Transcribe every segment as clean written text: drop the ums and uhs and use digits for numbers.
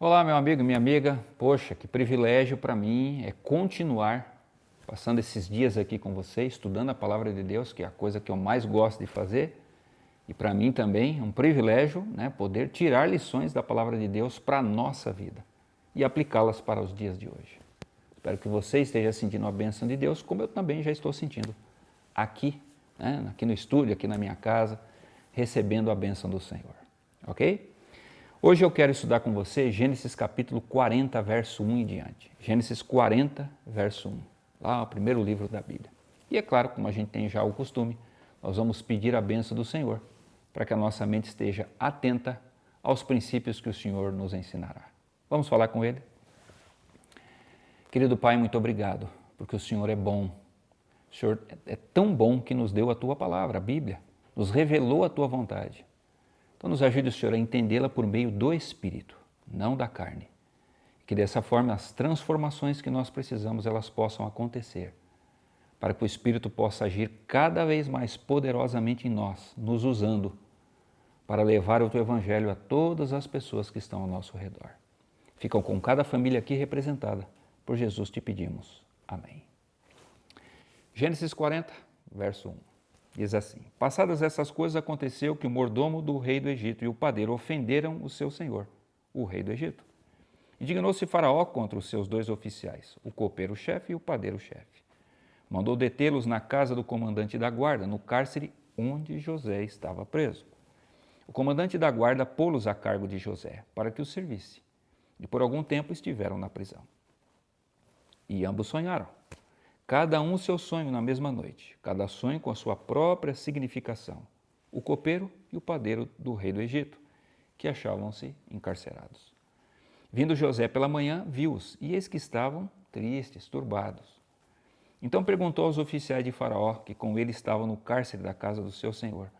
Olá, meu amigo, minha amiga. Poxa, que privilégio para mim é continuar passando esses dias aqui com você, estudando a Palavra de Deus, que é a coisa que eu mais gosto de fazer. E para mim também é um privilégio, poder tirar lições da Palavra de Deus para a nossa vida e aplicá-las para os dias de hoje. Espero que você esteja sentindo a bênção de Deus, como eu também já estou sentindo aqui, aqui no estúdio, aqui na minha casa, recebendo a bênção do Senhor. Ok? Hoje eu quero estudar com você Gênesis capítulo 40, verso 1 em diante. Gênesis 40, verso 1, lá o primeiro livro da Bíblia. E é claro, como a gente tem já o costume, nós vamos pedir a bênção do Senhor para que a nossa mente esteja atenta aos princípios que o Senhor nos ensinará. Vamos falar com Ele? Querido Pai, muito obrigado, porque o Senhor é bom. O Senhor é tão bom que nos deu a Tua palavra, a Bíblia, nos revelou a Tua vontade. Então nos ajude o Senhor a entendê-la por meio do Espírito, não da carne. Que dessa forma as transformações que nós precisamos, elas possam acontecer, para que o Espírito possa agir cada vez mais poderosamente em nós, nos usando, para levar o Teu Evangelho a todas as pessoas que estão ao nosso redor. Ficam com cada família aqui representada. Por Jesus te pedimos. Amém. Gênesis 40, verso 1. Diz assim: passadas essas coisas, aconteceu que o mordomo do rei do Egito e o padeiro ofenderam o seu senhor, o rei do Egito. Indignou-se Faraó contra os seus dois oficiais, o copeiro-chefe e o padeiro-chefe. Mandou detê-los na casa do comandante da guarda, no cárcere onde José estava preso. O comandante da guarda pô-los a cargo de José, para que os servisse. E por algum tempo estiveram na prisão. E ambos sonharam. Cada um seu sonho na mesma noite, cada sonho com a sua própria significação, o copeiro e o padeiro do rei do Egito, que achavam-se encarcerados. Vindo José pela manhã, viu-os, e eis que estavam tristes, turbados. Então perguntou aos oficiais de Faraó, que com ele estavam no cárcere da casa do seu senhor: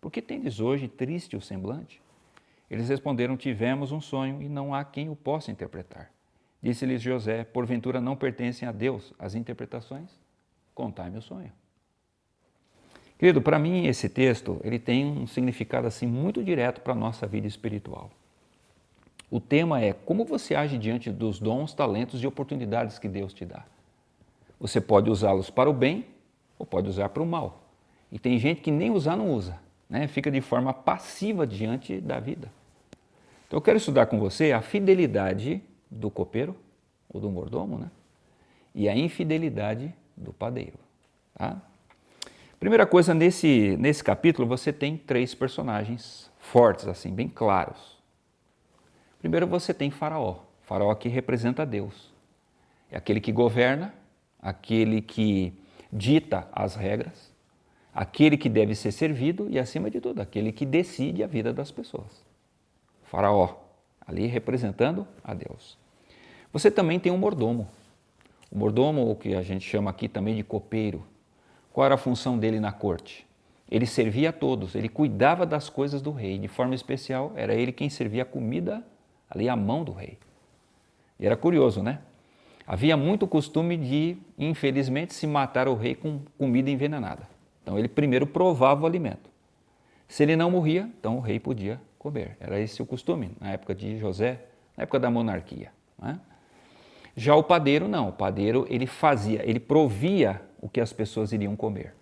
por que tendes hoje triste o semblante? Eles responderam: tivemos um sonho e não há quem o possa interpretar. Disse-lhes José: porventura não pertencem a Deus as interpretações? Contai-me o sonho. Querido, para mim esse texto ele tem um significado assim muito direto para a nossa vida espiritual. O tema é como você age diante dos dons, talentos e oportunidades que Deus te dá. Você pode usá-los para o bem ou pode usar para o mal. E tem gente que nem usar não usa, fica de forma passiva diante da vida. Então eu quero estudar com você a fidelidade do copeiro, ou do mordomo, e a infidelidade do padeiro. Tá? Primeira coisa, nesse capítulo você tem três personagens fortes, assim, bem claros. Primeiro você tem Faraó. Faraó aqui representa Deus. É aquele que governa, aquele que dita as regras, aquele que deve ser servido e, acima de tudo, aquele que decide a vida das pessoas. Faraó, ali representando a Deus. Você também tem um mordomo. O mordomo, o que a gente chama aqui também de copeiro. Qual era a função dele na corte? Ele servia a todos, ele cuidava das coisas do rei. De forma especial, era ele quem servia a comida ali à mão do rei. E era curioso, Havia muito costume de, infelizmente, se matar o rei com comida envenenada. Então ele primeiro provava o alimento. Se ele não morria, então o rei podia comer. Era esse o costume na época de José, na época da monarquia. Já o padeiro não, o padeiro ele provia o que as pessoas iriam comer.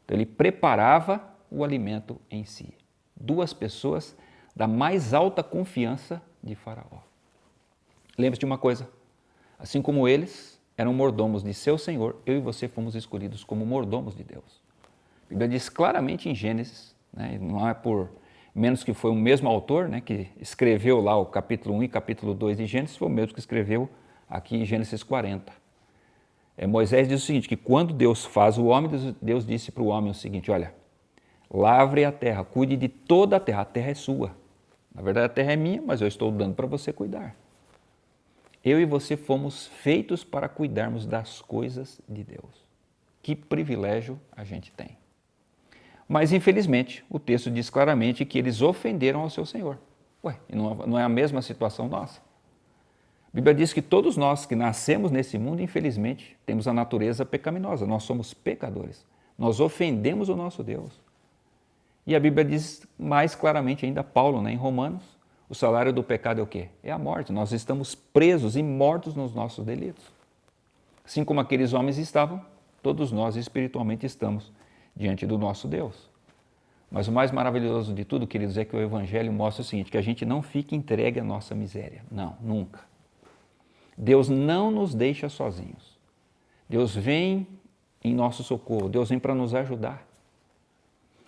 Então ele preparava o alimento em si. Duas pessoas da mais alta confiança de Faraó. Lembre-se de uma coisa, assim como eles eram mordomos de seu Senhor, eu e você fomos escolhidos como mordomos de Deus. A Bíblia diz claramente em Gênesis, não é por menos que foi o mesmo autor, que escreveu lá o capítulo 1 e capítulo 2 de Gênesis, foi o mesmo que escreveu aqui em Gênesis 40. Moisés diz o seguinte, que quando Deus faz o homem, Deus disse para o homem o seguinte: olha, lavre a terra, cuide de toda a terra é sua. Na verdade a terra é minha, mas eu estou dando para você cuidar. Eu e você fomos feitos para cuidarmos das coisas de Deus. Que privilégio a gente tem. Mas infelizmente o texto diz claramente que eles ofenderam ao seu Senhor. E não é a mesma situação nossa? A Bíblia diz que todos nós que nascemos nesse mundo, infelizmente, temos a natureza pecaminosa. Nós somos pecadores. Nós ofendemos o nosso Deus. E a Bíblia diz mais claramente ainda, Paulo, em Romanos, O salário do pecado é o quê? É a morte. Nós estamos presos e mortos nos nossos delitos. Assim como aqueles homens estavam, todos nós espiritualmente estamos diante do nosso Deus. Mas o mais maravilhoso de tudo, queridos, é que o Evangelho mostra o seguinte, que a gente não fica entregue à nossa miséria. Não, nunca. Deus não nos deixa sozinhos. Deus vem em nosso socorro, Deus vem para nos ajudar.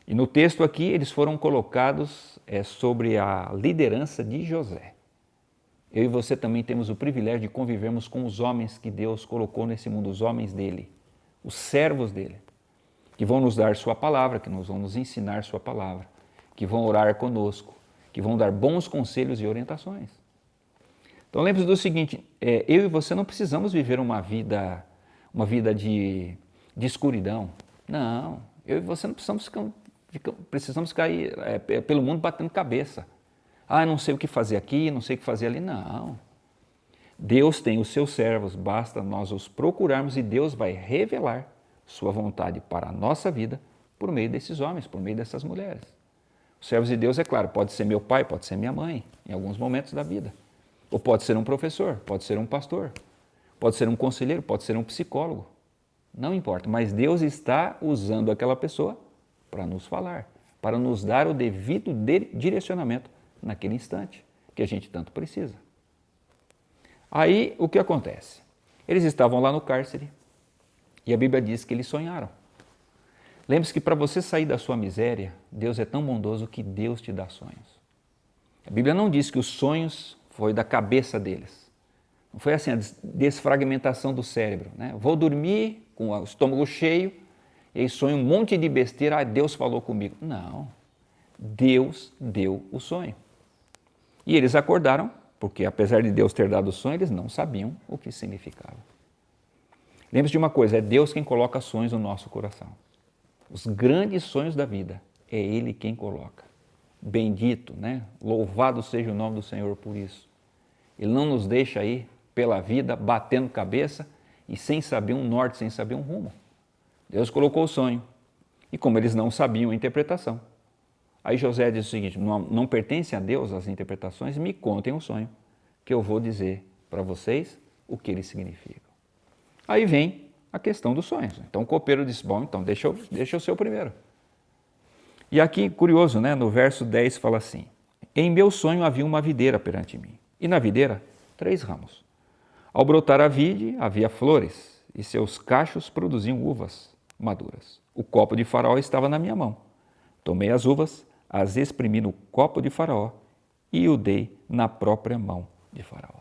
E no texto aqui, eles foram colocados sobre a liderança de José. Eu e você também temos o privilégio de convivermos com os homens que Deus colocou nesse mundo, os homens dele, os servos dele, que vão nos dar sua palavra, que vão nos ensinar sua palavra, que vão orar conosco, que vão dar bons conselhos e orientações. Então lembre-se do seguinte, eu e você não precisamos viver uma vida de escuridão. Não, eu e você não precisamos cair pelo mundo batendo cabeça. Ah, não sei o que fazer aqui, não sei o que fazer ali. Não. Deus tem os seus servos, basta nós os procurarmos e Deus vai revelar sua vontade para a nossa vida por meio desses homens, por meio dessas mulheres. Os servos de Deus, é claro, pode ser meu pai, pode ser minha mãe, em alguns momentos da vida. Ou pode ser um professor, pode ser um pastor, pode ser um conselheiro, pode ser um psicólogo. Não importa, mas Deus está usando aquela pessoa para nos falar, para nos dar o devido direcionamento naquele instante que a gente tanto precisa. Aí, o que acontece? Eles estavam lá no cárcere e a Bíblia diz que eles sonharam. Lembre-se que para você sair da sua miséria, Deus é tão bondoso que Deus te dá sonhos. A Bíblia não diz que os sonhos foi da cabeça deles. Não foi assim a desfragmentação do cérebro, né? Vou dormir com o estômago cheio e aí sonho um monte de besteira, Deus falou comigo. Não, Deus deu o sonho. E eles acordaram, porque apesar de Deus ter dado o sonho, eles não sabiam o que significava. Lembre-se de uma coisa, é Deus quem coloca sonhos no nosso coração. Os grandes sonhos da vida, é Ele quem coloca. Bendito, né? Louvado seja o nome do Senhor por isso. Ele não nos deixa aí pela vida, batendo cabeça e sem saber um norte, sem saber um rumo. Deus colocou o sonho. E como eles não sabiam a interpretação, aí José diz o seguinte, não pertence a Deus as interpretações, me contem o sonho, que eu vou dizer para vocês o que ele significa. Aí vem a questão dos sonhos. Então o copeiro disse, bom, então deixa eu ser o primeiro. E aqui, curioso, né? No verso 10 fala assim, em meu sonho havia uma videira perante mim, e na videira 3 ramos. Ao brotar a vide, havia flores, e seus cachos produziam uvas maduras. O copo de Faraó estava na minha mão. Tomei as uvas, as exprimi no copo de Faraó e o dei na própria mão de Faraó.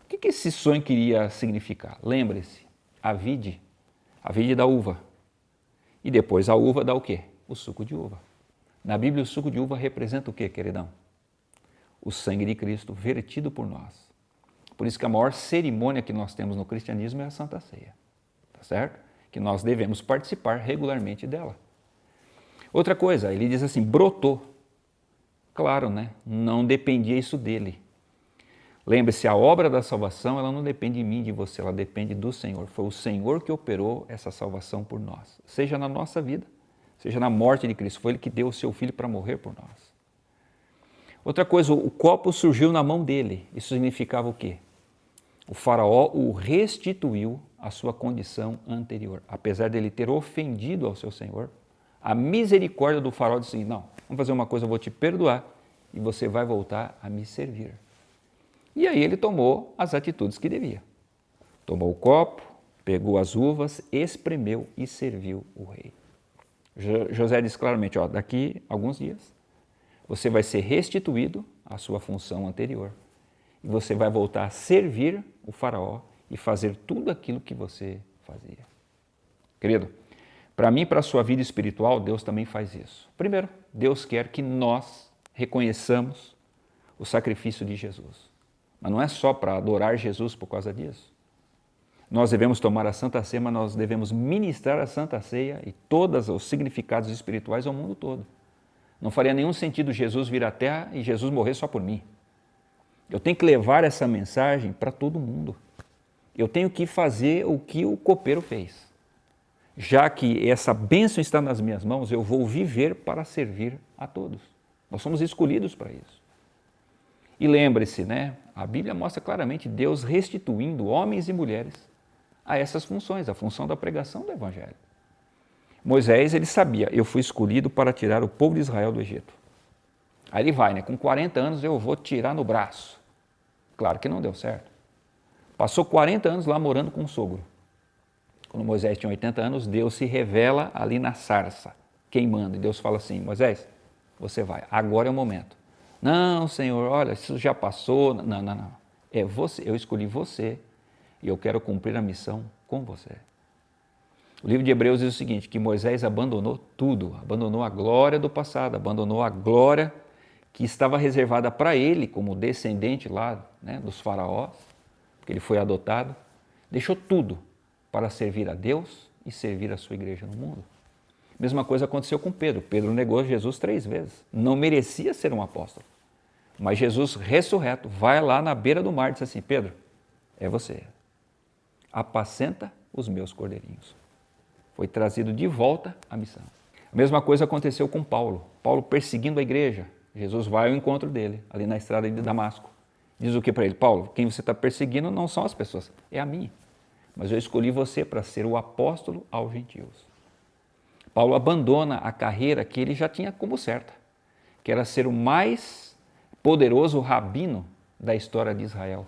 O que esse sonho queria significar? Lembre-se, a vide da uva. E depois a uva dá o quê? O suco de uva. Na Bíblia, o suco de uva representa o quê, queridão? O sangue de Cristo vertido por nós. Por isso que a maior cerimônia que nós temos no cristianismo é a Santa Ceia. Tá certo? Que nós devemos participar regularmente dela. Outra coisa, ele diz assim, brotou. Claro, né? Não dependia isso dele. Lembre-se, a obra da salvação, ela não depende de mim, de você, ela depende do Senhor. Foi o Senhor que operou essa salvação por nós. Seja na nossa vida, seja na morte de Cristo. Foi Ele que deu o seu Filho para morrer por nós. Outra coisa, o copo surgiu na mão dele. Isso significava o quê? O faraó o restituiu à sua condição anterior. Apesar dele ter ofendido ao seu Senhor, a misericórdia do faraó disse, não, vamos fazer uma coisa, eu vou te perdoar e você vai voltar a me servir. E aí ele tomou as atitudes que devia. Tomou o copo, pegou as uvas, espremeu e serviu o rei. José diz claramente, daqui a alguns dias, você vai ser restituído à sua função anterior. E você vai voltar a servir o faraó e fazer tudo aquilo que você fazia. Querido, para mim e para a sua vida espiritual, Deus também faz isso. Primeiro, Deus quer que nós reconheçamos o sacrifício de Jesus. Mas não é só para adorar Jesus por causa disso. Nós devemos tomar a Santa Ceia, mas nós devemos ministrar a Santa Ceia e todos os significados espirituais ao mundo todo. Não faria nenhum sentido Jesus vir à Terra e Jesus morrer só por mim. Eu tenho que levar essa mensagem para todo mundo. Eu tenho que fazer o que o copeiro fez. Já que essa bênção está nas minhas mãos, eu vou viver para servir a todos. Nós somos escolhidos para isso. E lembre-se, né? A Bíblia mostra claramente Deus restituindo homens e mulheres a essas funções, a função da pregação do Evangelho. Moisés, ele sabia, eu fui escolhido para tirar o povo de Israel do Egito. Aí ele vai, né? Com 40 anos eu vou tirar no braço. Claro que não deu certo. Passou 40 anos lá morando com o sogro. Quando Moisés tinha 80 anos, Deus se revela ali na sarça, queimando. E Deus fala assim, Moisés, você vai, agora é o momento. Não, Senhor, olha, isso já passou. Não. É você, eu escolhi você e eu quero cumprir a missão com você. O livro de Hebreus diz o seguinte, que Moisés abandonou tudo, abandonou a glória do passado, abandonou a glória que estava reservada para ele como descendente lá, né, dos faraós, porque ele foi adotado, deixou tudo para servir a Deus e servir a sua igreja no mundo. Mesma coisa aconteceu com Pedro. Pedro negou Jesus 3 vezes. Não merecia ser um apóstolo. Mas Jesus, ressurreto, vai lá na beira do mar e diz assim, Pedro, é você. Apacenta os meus cordeirinhos. Foi trazido de volta à missão. A mesma coisa aconteceu com Paulo. Paulo perseguindo a igreja. Jesus vai ao encontro dele, ali na estrada de Damasco. Diz o que para ele? Paulo, quem você está perseguindo não são as pessoas, é a mim. Mas eu escolhi você para ser o apóstolo aos gentios. Paulo abandona a carreira que ele já tinha como certa, que era ser o mais poderoso rabino da história de Israel.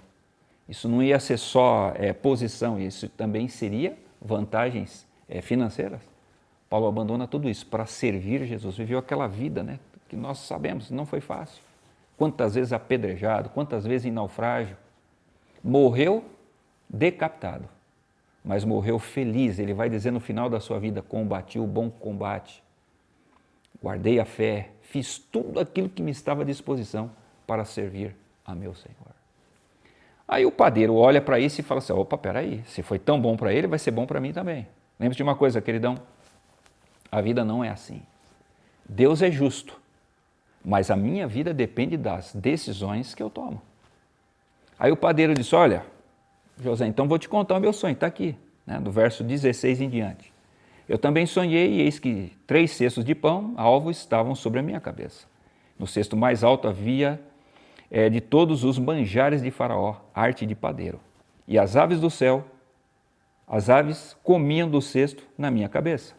Isso não ia ser só posição, isso também seria vantagens financeiras. Paulo abandona tudo isso para servir Jesus, viveu aquela vida, né, que nós sabemos, não foi fácil. Quantas vezes apedrejado, quantas vezes em naufrágio. Morreu decapitado, mas morreu feliz. Ele vai dizer no final da sua vida, combati o bom combate, guardei a fé, fiz tudo aquilo que me estava à disposição para servir a meu Senhor. Aí o padeiro olha para isso e fala assim, opa, peraí, se foi tão bom para ele, vai ser bom para mim também. Lembre-se de uma coisa, queridão, a vida não é assim. Deus é justo, mas a minha vida depende das decisões que eu tomo. Aí o padeiro disse, olha, José, então vou te contar o meu sonho, está aqui, né, do verso 16 em diante. Eu também sonhei e eis que 3 cestos de pão, alvos, estavam sobre a minha cabeça. No cesto mais alto havia de todos os manjares de Faraó, arte de padeiro. E as aves do céu, as aves comiam do cesto na minha cabeça.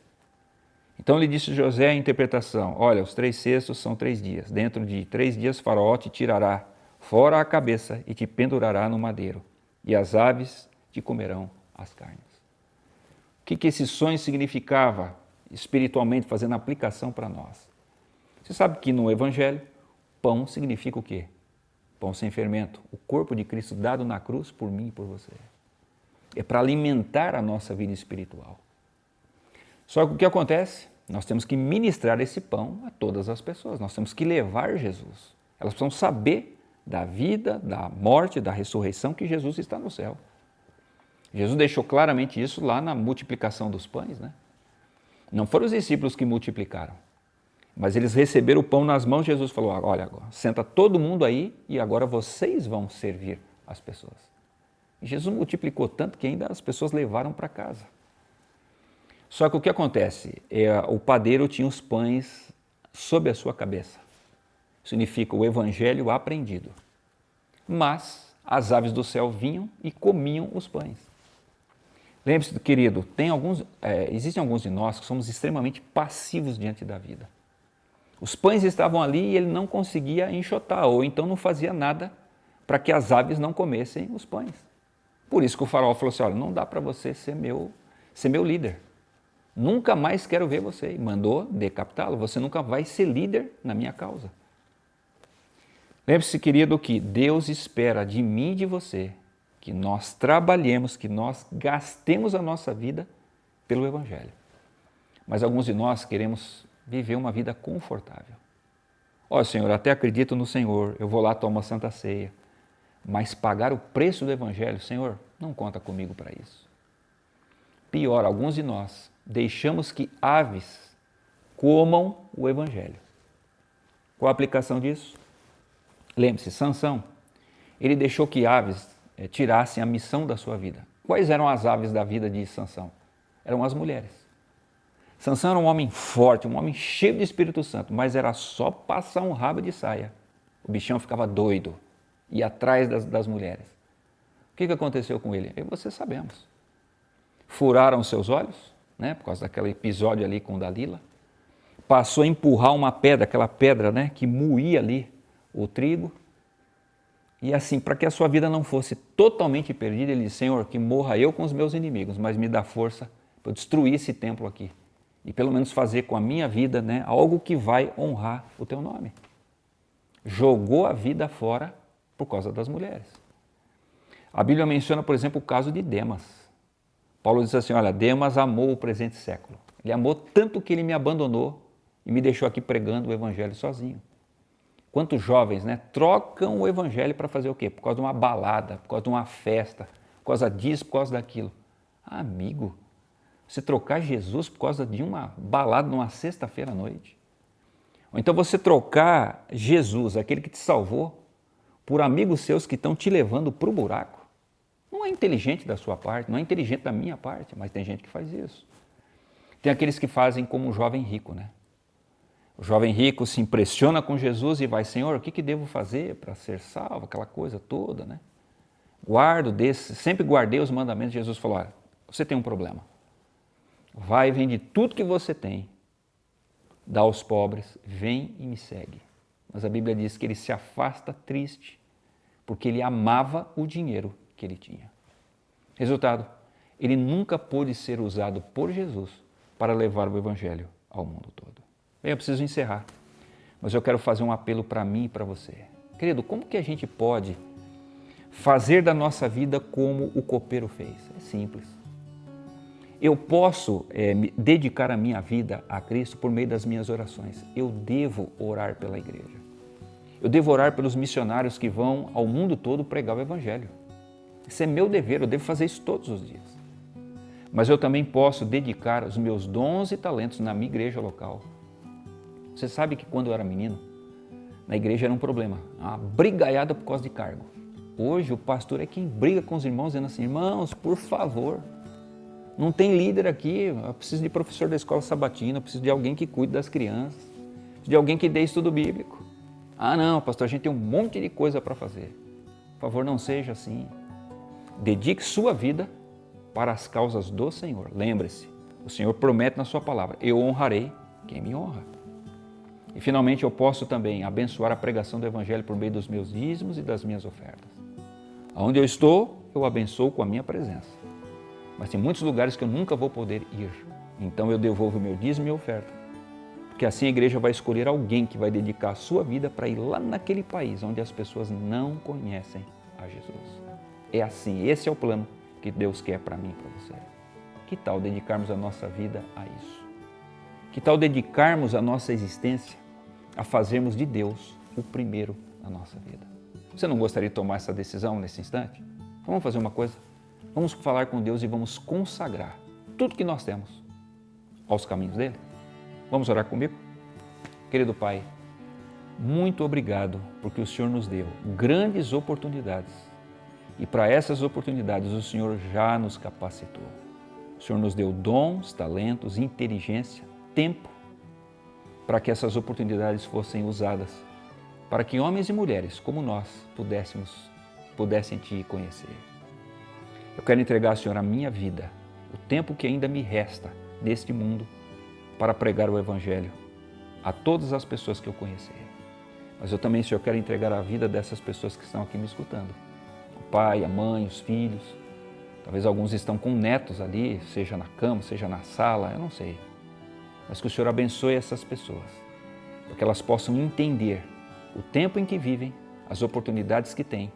Então lhe disse José a interpretação, olha, os 3 cestos são 3 dias. Dentro de 3 dias Faraó te tirará fora a cabeça e te pendurará no madeiro. E as aves te comerão as carnes. O que esse sonho significava espiritualmente, fazendo aplicação para nós? Você sabe que no Evangelho, pão significa o quê? Pão sem fermento, o corpo de Cristo dado na cruz por mim e por você. É para alimentar a nossa vida espiritual. Só que o que acontece? Nós temos que ministrar esse pão a todas as pessoas, nós temos que levar Jesus. Elas precisam saber da vida, da morte, da ressurreição, que Jesus está no céu. Jesus deixou claramente isso lá na multiplicação dos pães, né? Não foram os discípulos que multiplicaram, mas eles receberam o pão nas mãos. Jesus falou, olha, agora, senta todo mundo aí e agora vocês vão servir as pessoas. E Jesus multiplicou tanto que ainda as pessoas levaram para casa. Só que o que acontece? O padeiro tinha os pães sob a sua cabeça. Significa o evangelho aprendido. Mas as aves do céu vinham e comiam os pães. Lembre-se, querido, existem alguns de nós que somos extremamente passivos diante da vida. Os pães estavam ali e ele não conseguia enxotar, ou então não fazia nada para que as aves não comessem os pães. Por isso que o faraó falou assim, olha, não dá para você ser meu líder. Nunca mais quero ver você. E mandou decapitá-lo. Você nunca vai ser líder na minha causa. Lembre-se, querido, que Deus espera de mim e de você que nós trabalhemos, que nós gastemos a nossa vida pelo Evangelho. Mas alguns de nós queremos viver uma vida confortável. Ó, Senhor, até acredito no Senhor, eu vou lá tomar uma santa ceia, mas pagar o preço do Evangelho, Senhor, não conta comigo para isso. Pior, alguns de nós deixamos que aves comam o Evangelho. Qual a aplicação disso? Lembre-se, Sansão, ele deixou que aves tirassem a missão da sua vida. Quais eram as aves da vida de Sansão? Eram as mulheres. Sansão era um homem forte, um homem cheio de Espírito Santo, mas era só passar um rabo de saia. O bichão ficava doido. ir atrás das mulheres. O que aconteceu com ele? E você sabemos. Furaram seus olhos, né, por causa daquele episódio ali com Dalila. Passou a empurrar uma pedra, aquela pedra, né, que moía ali o trigo. E assim, para que a sua vida não fosse totalmente perdida, ele disse: Senhor, que morra eu com os meus inimigos, mas me dá força para eu destruir esse templo aqui. E pelo menos fazer com a minha vida, né, algo que vai honrar o teu nome. Jogou a vida fora por causa das mulheres. A Bíblia menciona, por exemplo, o caso de Demas. Paulo diz assim: olha, Demas amou o presente século. Ele amou tanto que ele me abandonou e me deixou aqui pregando o evangelho sozinho. Quantos jovens, né, trocam o evangelho para fazer o quê? Por causa de uma balada, por causa de uma festa, por causa disso, por causa daquilo. Amigo, você trocar Jesus por causa de uma balada numa sexta-feira à noite. Ou então você trocar Jesus, aquele que te salvou, por amigos seus que estão te levando para o buraco. Não é inteligente da sua parte, não é inteligente da minha parte, mas tem gente que faz isso. Tem aqueles que fazem como o jovem rico, né? O jovem rico se impressiona com Jesus e vai: Senhor, o que devo fazer para ser salvo? Aquela coisa toda, né? Sempre guardei os mandamentos. Jesus falou: olha, você tem um problema. Vai e vende tudo que você tem, dá aos pobres, vem e me segue. Mas a Bíblia diz que ele se afasta triste, porque ele amava o dinheiro que ele tinha. Resultado, ele nunca pôde ser usado por Jesus para levar o evangelho ao mundo todo. Bem, eu preciso encerrar, mas eu quero fazer um apelo para mim e para você. Querido, como que a gente pode fazer da nossa vida como o copeiro fez? É simples. Eu posso dedicar a minha vida a Cristo por meio das minhas orações. Eu devo orar pela igreja. Eu devo orar pelos missionários que vão ao mundo todo pregar o evangelho. Isso é meu dever, eu devo fazer isso todos os dias. Mas eu também posso dedicar os meus dons e talentos na minha igreja local. Você sabe que quando eu era menino, na igreja era um problema, uma brigaiada por causa de cargo. Hoje o pastor é quem briga com os irmãos, dizendo assim: irmãos, por favor, não tem líder aqui, eu preciso de professor da escola sabatina, eu preciso de alguém que cuide das crianças, de alguém que dê estudo bíblico. Ah não, pastor, a gente tem um monte de coisa para fazer. Por favor, não seja assim. Dedique sua vida para as causas do Senhor. Lembre-se, o Senhor promete na sua palavra: eu honrarei quem me honra. E finalmente eu posso também abençoar a pregação do evangelho por meio dos meus dízimos e das minhas ofertas. Aonde eu estou, eu abençoo com a minha presença. Mas tem muitos lugares que eu nunca vou poder ir. Então eu devolvo o meu dízimo e minha oferta. Porque assim a igreja vai escolher alguém que vai dedicar a sua vida para ir lá naquele país onde as pessoas não conhecem a Jesus. É assim, esse é o plano que Deus quer para mim e para você. Que tal dedicarmos a nossa vida a isso? Que tal dedicarmos a nossa existência a fazermos de Deus o primeiro na nossa vida? Você não gostaria de tomar essa decisão nesse instante? Vamos fazer uma coisa? Vamos falar com Deus e vamos consagrar tudo que nós temos aos caminhos dele? Vamos orar comigo? Querido Pai, muito obrigado porque o Senhor nos deu grandes oportunidades e para essas oportunidades o Senhor já nos capacitou. O Senhor nos deu dons, talentos, inteligência, tempo para que essas oportunidades fossem usadas, para que homens e mulheres como nós pudessem te conhecer. Eu quero entregar, Senhor, a minha vida, o tempo que ainda me resta neste mundo, para pregar o evangelho a todas as pessoas que eu conhecer. Mas eu também, Senhor, quero entregar a vida dessas pessoas que estão aqui me escutando. O pai, a mãe, os filhos. Talvez alguns estão com netos ali, seja na cama, seja na sala, eu não sei. Mas que o Senhor abençoe essas pessoas, para que elas possam entender o tempo em que vivem, as oportunidades que têm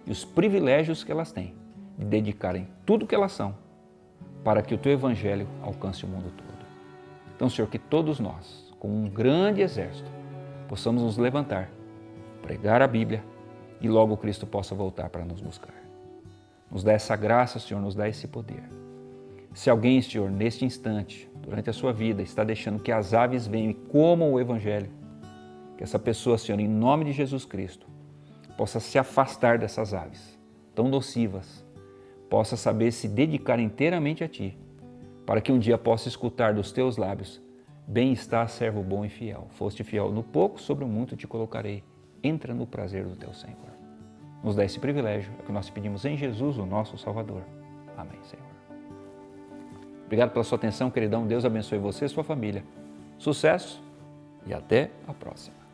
e os privilégios que elas têm de dedicarem tudo o que elas são para que o Teu Evangelho alcance o mundo todo. Então, Senhor, que todos nós, como um grande exército, possamos nos levantar, pregar a Bíblia e logo Cristo possa voltar para nos buscar. Nos dá essa graça, Senhor, nos dá esse poder. Se alguém, Senhor, neste instante, durante a sua vida, está deixando que as aves venham e comam o Evangelho, que essa pessoa, Senhor, em nome de Jesus Cristo, possa se afastar dessas aves tão nocivas, possa saber se dedicar inteiramente a Ti, para que um dia possa escutar dos Teus lábios: bem está, servo bom e fiel. Foste fiel no pouco, sobre o muito te colocarei. Entra no prazer do Teu Senhor. nos dá esse privilégio. É o que nós pedimos em Jesus, o nosso Salvador. Amém, Senhor. Obrigado pela sua atenção, queridão. Deus abençoe você e sua família. Sucesso e até a próxima.